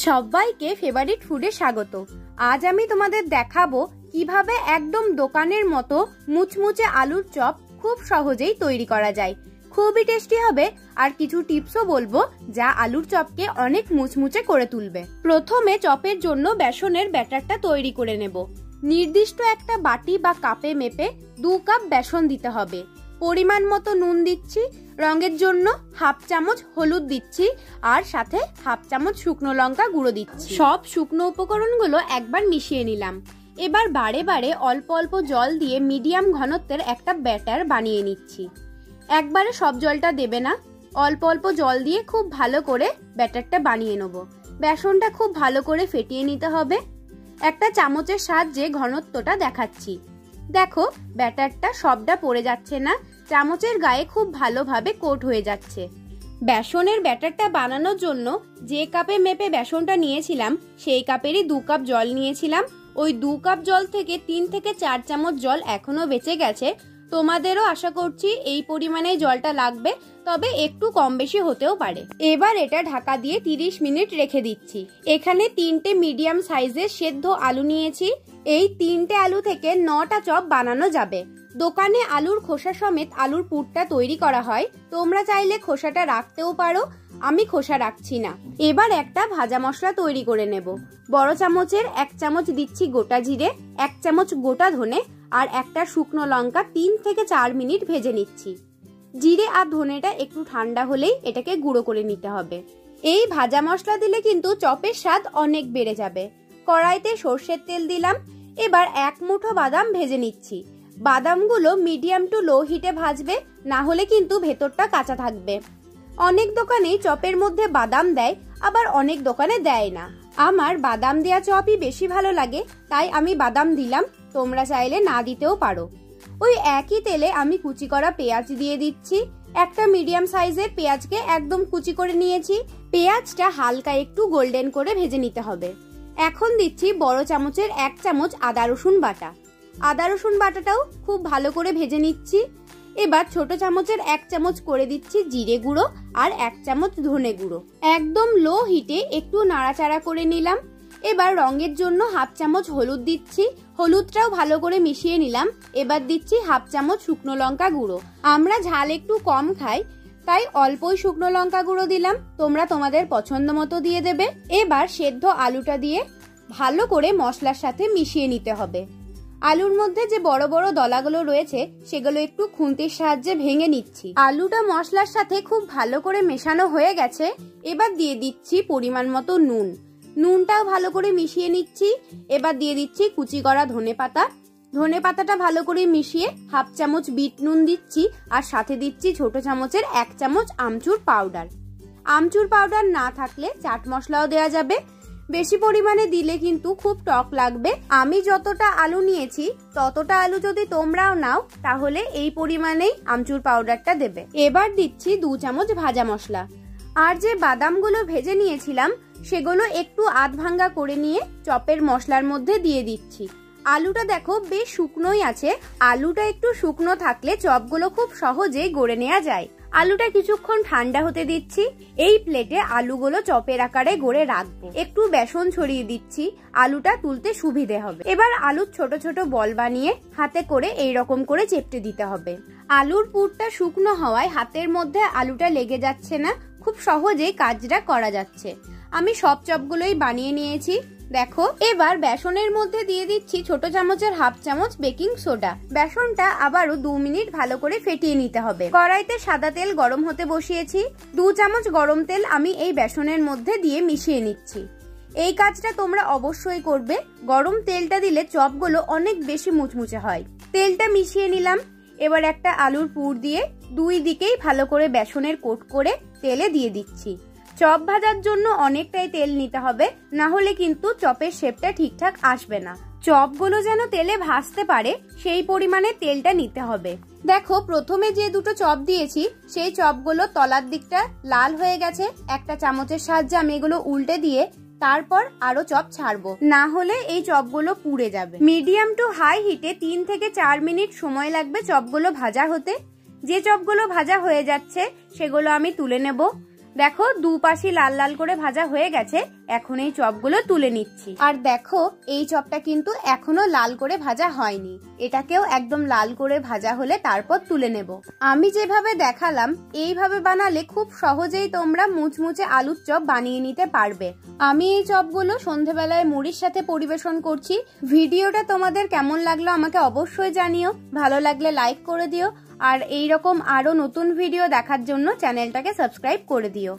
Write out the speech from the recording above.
সবাইকে ফেভারিট ফুডে স্বাগত। আজ আমি তোমাদের দেখাবো কিভাবে একদম দোকানের মতো মুচমুচে আলুর চপ খুব সহজেই তৈরি করা যায়। খুবই টেস্টি হবে আর কিছু টিপসও বলবো যা আলুর চপকে অনেক মুচমুচে করে তুলবে। প্রথমে চপের জন্য বেসনের ব্যাটারটা তৈরি করে নেব। নির্দিষ্ট একটা বাটি বা কাপে মেপে 2 কাপ বেসন দিতে হবে। পরিমাণ মতো নুন দিচ্ছি, রঙের জন্য হাফ চামচ হলুদ দিচ্ছি আর সাথে হাফ চামচ শুকনো লঙ্কা গুঁড়ো দিচ্ছি। সব শুকনো উপকরণগুলো একবার মিশিয়ে নিলাম। এবার বারে বারে অল্প অল্প জল দিয়ে মিডিয়াম ঘনত্বের একটা ব্যাটার বানিয়ে নিচ্ছি। একবারে সব জলটা দেবে না, অল্প অল্প জল দিয়ে খুব ভালো করে ব্যাটারটা বানিয়ে নেব। বেসনটা খুব ভালো করে ফেটিয়ে নিতে হবে। একটা চামচের সাহায্যে ঘনত্বটা দেখাচ্ছি। দেখো ব্যাটারটা সবটা পড়ে যাচ্ছে না, চামচের গায়ে খুব ভালোভাবে কোট হয়ে যাচ্ছে। বেসনের ব্যাটারটা বানানোর জন্য যে কাপে মেপে বেসনটা নিয়েছিলাম সেই কাপেরই 2 কাপ জল নিয়েছিলাম। ওই 2 কাপ জল থেকে 3 থেকে 4 চামচ জল এখনো বেঁচে গেছে। তোমাদেরও আশা করছি এই পরিমাণে জলটা লাগবে, তবে একটু কম বেশি হতেও পারে। এবার এটা ঢাকা দিয়ে 30 মিনিট রেখে দিচ্ছি। এখানে 3টে মিডিয়াম সাইজের সেদ্ধ আলু নিয়েছি। এই 3টে আলু থেকে 9টা চপ বানানো যাবে। দোকানে আলুর খোসা সমেত আলুর পুরটা তৈরি করা হয়, তোমরা চাইলে খোসাটা রাখতেও পারো, আমি খোসা রাখছি না। এবার একটা ভাজা মশলা তৈরি করে নেব। বড় চামচের 1 চামচ দিচ্ছি গোটা জিরে, 1 চামচ গোটা ধনে আর একটা শুকনো লঙ্কা 3 থেকে 4 মিনিট ভেজে নিচ্ছি। জিরে আর ধনেটা একটু ঠান্ডা হলেই এটাকে গুঁড়ো করে নিতে হবে। এই ভাজা মশলা দিলে কিন্তু চপের স্বাদ অনেক বেড়ে যাবে। কড়াইতে সর্ষের তেল দিলাম। এবার 1 মুঠো বাদাম ভেজে নিচ্ছি। বাদামগুলো মিডিয়াম টু লো হিটে ভাজবে, না হলে কিন্তু ভেতরটা কাঁচা থাকবে। অনেক দোকানেই চপের মধ্যে বাদাম দেয়, আবার অনেক দোকানে দেয় না। আমার বাদাম দেওয়া চপই বেশি ভালো লাগে, তাই আমি বাদাম দিলাম। তোমরা চাইলে না দিতেও পারো। ওই একই তেলে আমি কুচি করা পেঁয়াজ দিয়ে দিচ্ছি। একটা মিডিয়াম সাইজের পেঁয়াজকে একদম কুচি করে নিয়েছি। পেঁয়াজটা হালকা একটু গোল্ডেন করে ভেজে নিতে হবে। এখন দিচ্ছি বড় চামচের 1 চামচ আদা রসুন বাটা। আদা রসুন বাটাটাও খুব ভালো করে ভেজে নিচ্ছি। এবার ছোট চামচের 1 চামচ করে দিচ্ছি জিরে গুঁড়ো আর 1 চামচ ধনে গুঁড়ো। একদম লো হিটে একটু নাড়াচাড়া করে নিলাম। এবার রঙের জন্য হাফ চামচ হলুদ দিচ্ছি। হলুদটাও ভালো করে মিশিয়ে নিলাম। এবার দিচ্ছি হাফ চামচ শুকনো লঙ্কা গুঁড়ো। আমরা ঝাল একটু কম খাই, তাই অল্পই শুকনো লঙ্কা গুঁড়ো দিলাম। তোমরা তোমাদের পছন্দ মতো দিয়ে দেবে। এবার সেদ্ধ আলুটা দিয়ে ভালো করে মশলার সাথে মিশিয়ে নিতে হবে। আলুর মধ্যে যে বড় বড় দলাগুলো রয়েছে সেগুলো একটু খুন্তির সাহায্যে ভেঙে নিচ্ছি। আলুটা মশলার সাথে খুব ভালো করে মেশানো হয়ে গেছে। এবার দিয়ে দিচ্ছি পরিমাণ মতো নুন। নুনটাও ভালো করে মিশিয়ে নিচ্ছি। এবার দিয়ে দিচ্ছি কুচি করা ধনেপাতা। ধনেপাতাটা ভালো করে মিশিয়ে হাফ চামচ বিট নুন দিচ্ছি আর সাথে দিচ্ছি ছোট চামচের 1 চামচ আমচুর পাউডার। আমচুর পাউডার না থাকলে চাট মশলাও দেওয়া যাবে। বেশি পরিমাণে দিলে কিন্তু খুব টক লাগবে। আমি যতটা আলু নিয়েছি ততটা আলু যদি তোমরাও নাও তাহলে এই পরিমাণেই আমচুর পাউডারটা দেবে। এবার দিচ্ছি 2 চামচ ভাজা মশলা। আর যে বাদামগুলো ভেজে নিয়েছিলাম সেগুলো একটু আধ ভাঙ্গা করে নিয়ে চপের মশলার মধ্যে দিয়ে দিচ্ছি। আলুটা দেখো বেশ শুকনোই আছে। আলুটা একটু শুকনো থাকলে চপগুলো খুব সহজেই গড়ে নেওয়া যায়। আলুটা কিছুক্ষণ ঠান্ডা হতে দিচ্ছি। এই প্লেটে আলুগুলো চপের আকারে গড়ে রাখবো। একটু বেসন ছড়িয়ে দিচ্ছি, আলুটা তুলতে সুবিধে হবে। এবার আলুর ছোট ছোট বল বানিয়ে হাতে করে এইরকম করে চেপটে দিতে হবে। আলুর পুরটা শুকনো হওয়ায় হাতের মধ্যে আলুটা লেগে যাচ্ছে না, খুব সহজেই কাজটা করা যাচ্ছে। আমি সব চপগুলোই বানিয়ে নিয়েছি। দেখো এবার বেসনের মধ্যে দিয়ে দিচ্ছি ছোট চামচের হাফ চামচ বেকিং সোডা। বেসনটা আবারও 2 মিনিট ভালো করে ফেটিয়ে নিতে হবে। কড়াইতে সাদা তেল গরম হতে বসিয়েছি। 2 চামচ গরম তেল আমি এই বেসনের মধ্যে দিয়ে মিশিয়ে নিচ্ছি। এই কাজটা তোমরা অবশ্যই করবে। গরম তেলটা দিলে চপগুলো অনেক বেশি মুচমুচে হয়। তেলটা মিশিয়ে নিলাম। এবার একটা আলুর পুর দিয়ে 2 দিকেই ভালো করে বেসনের কোট করে তেলে দিয়ে দিচ্ছি। চপ ভাজার জন্য অনেকটাই তেল নিতে হবে, না হলে কিন্তু চপের শেপটা ঠিকঠাক আসবে না। চপগুলো যেন তেলে ভাজতে পারে সেই পরিমাণে তেলটা নিতে হবে। দেখো প্রথমে যে 2টো চপ দিয়েছি সেই চপগুলো তলার দিকটা লাল হয়ে গেছে। একটা চামচের সাহায্যে আমি এগুলো উল্টে দিয়ে তারপর আরো চপ ছাড়বো, না হলে এই চপগুলো পুড়ে যাবে। মিডিয়াম টু হাই হিটে 3 থেকে 4 মিনিট সময় লাগবে চপগুলো ভাজা হতে। যে চপগুলো ভাজা হয়ে যাচ্ছে সেগুলো আমি তুলে নেব। দেখো দুপাশই লাল লাল করে ভাজা হয়ে গেছে। এখন এই চপগুলো তুলে নিচ্ছি। আর দেখো এই চপটা কিন্তু এখনো লাল করে ভাজা হয়নি, এটাকেও একদম লাল করে ভাজা হলে তারপর তুলে নেব। আমি যেভাবে দেখালাম এইভাবে বানালে খুব সহজেই তোমরা মুচমুচে আলুর চপ বানিয়ে নিতে পারবে। আমি এই চপগুলো সন্ধেবেলায় মুড়ির সাথে পরিবেশন করছি। ভিডিওটা তোমাদের কেমন লাগলো আমাকে অবশ্যই জানিও, ভালো লাগলে লাইক করে দিও, আর এইরকম আরো নতুন ভিডিও দেখার জন্য চ্যানেলটাকে সাবস্ক্রাইব করে দিও।